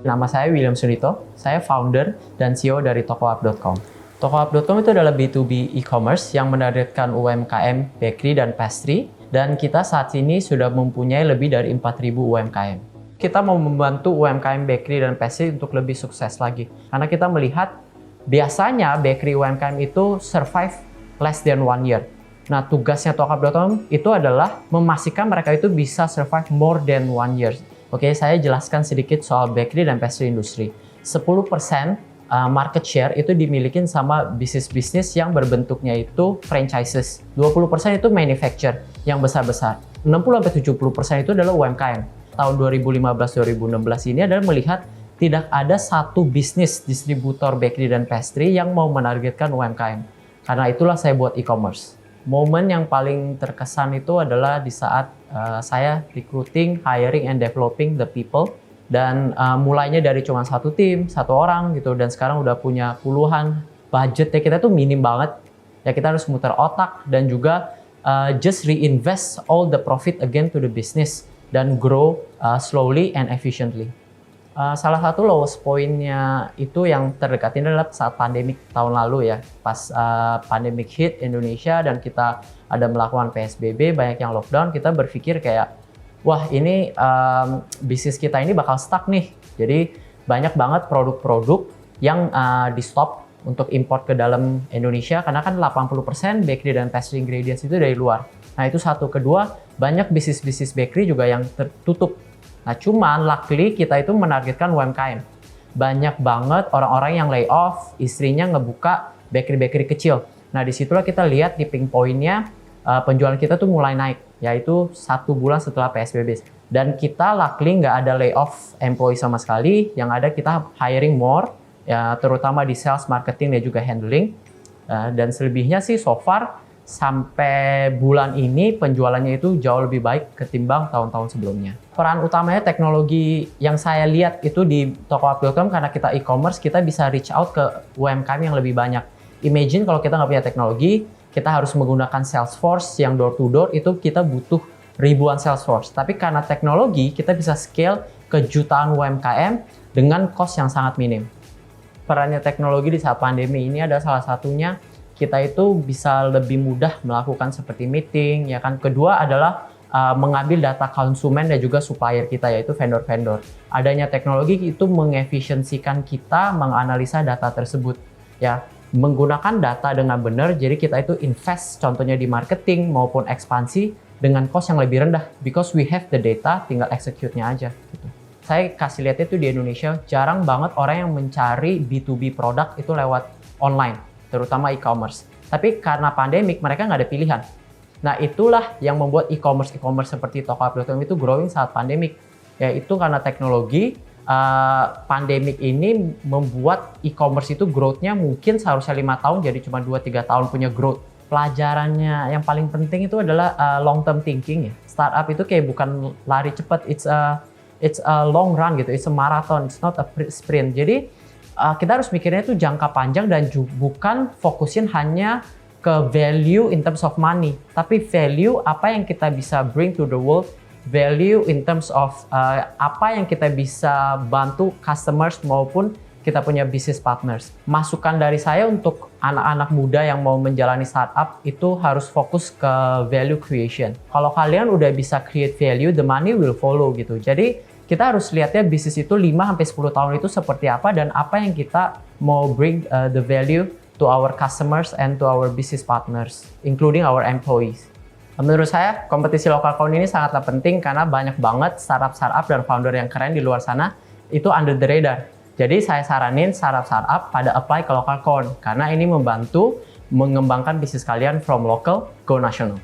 Nama saya William Sunito, saya founder dan CEO dari tokoap.com. Tokoap.com itu adalah B2B e-commerce yang menargetkan UMKM, bakery, dan pastry, dan kita saat ini sudah mempunyai lebih dari 4.000 UMKM. Kita mau membantu UMKM bakery dan pastry untuk lebih sukses lagi, karena kita melihat biasanya bakery UMKM itu survive less than 1 year. Nah, tugasnya tokoap.com itu adalah memastikan mereka itu bisa survive more than 1 year. Oke, saya jelaskan sedikit soal bakery dan pastry industry. 10% market share itu dimiliki sama bisnis-bisnis yang berbentuknya itu franchises. 20% itu manufacture yang besar-besar. 60-70% itu adalah UMKM. Tahun 2015-2016 ini adalah melihat tidak ada satu bisnis distributor bakery dan pastry yang mau menargetkan UMKM. Karena itulah saya buat e-commerce. Momen yang paling terkesan itu adalah di saat saya recruiting, hiring, and developing the people. Dan mulainya dari cuma satu tim, satu orang gitu. Dan sekarang udah punya puluhan. Budgetnya kita tuh minim banget. Ya kita harus muter otak dan juga just reinvest all the profit again to the business. Dan grow slowly and efficiently. Salah satu lowest point-nya itu yang terdekat ini adalah saat pandemik tahun lalu ya. Pas pandemik hit Indonesia dan kita ada melakukan PSBB, banyak yang lockdown, kita berpikir kayak, wah ini bisnis kita ini bakal stuck nih. Jadi banyak banget produk-produk yang di-stop untuk import ke dalam Indonesia karena kan 80% bakery dan pastry ingredients itu dari luar. Nah itu satu. Kedua, banyak bisnis-bisnis bakery juga yang tertutup. Nah, cuman luckily kita itu menargetkan UMKM. Banyak banget orang-orang yang lay off, istrinya ngebuka bakery-bakery kecil. Nah, disitulah kita lihat tipping point-nya penjualan kita tuh mulai naik, yaitu 1 bulan setelah PSBB. Dan kita luckily nggak ada lay off employee sama sekali, yang ada kita hiring more, ya, terutama di sales, marketing, dan juga handling. Dan selebihnya sih so far, sampai bulan ini penjualannya itu jauh lebih baik ketimbang tahun-tahun sebelumnya. Peran utamanya teknologi yang saya lihat itu di tokoap.com karena kita e-commerce, kita bisa reach out ke UMKM yang lebih banyak. Imagine kalau kita nggak punya teknologi, kita harus menggunakan Salesforce yang door to door, itu kita butuh ribuan Salesforce. Tapi karena teknologi, kita bisa scale ke jutaan UMKM dengan cost yang sangat minim. Perannya teknologi di saat pandemi ini adalah salah satunya kita itu bisa lebih mudah melakukan seperti meeting, ya kan. Kedua adalah mengambil data konsumen dan juga supplier kita, yaitu vendor-vendor. Adanya teknologi itu mengefisiensikan kita menganalisa data tersebut, ya. Menggunakan data dengan benar, jadi kita itu invest contohnya di marketing maupun ekspansi dengan cost yang lebih rendah, because we have the data, tinggal execute-nya aja. Gitu. Saya kasih lihat itu di Indonesia, jarang banget orang yang mencari B2B produk itu lewat online, terutama e-commerce. Tapi karena pandemik, mereka nggak ada pilihan. Nah, itulah yang membuat e-commerce seperti tokoap.com itu growing saat pandemik. Yaitu karena teknologi, pandemik ini membuat e-commerce itu growth-nya mungkin seharusnya 5 tahun, jadi cuma 2-3 tahun punya growth. Pelajarannya yang paling penting itu adalah long term thinking ya. Startup itu kayak bukan lari cepat, it's a long run gitu, it's a marathon, it's not a sprint. Jadi kita harus mikirnya itu jangka panjang dan bukan fokusin hanya ke value in terms of money, tapi value apa yang kita bisa bring to the world, value in terms of apa yang kita bisa bantu customers maupun kita punya business partners. Masukan dari saya untuk anak-anak muda yang mau menjalani startup itu harus fokus ke value creation. Kalau kalian udah bisa create value, the money will follow gitu. Jadi kita harus lihatnya bisnis itu 5-10 tahun itu seperti apa dan apa yang kita mau bring the value to our customers and to our business partners, including our employees. Menurut saya, kompetisi lokal count ini sangatlah penting karena banyak banget startup dan founder yang keren di luar sana itu under the radar. Jadi saya saranin startup pada apply ke local count karena ini membantu mengembangkan bisnis kalian from local go national.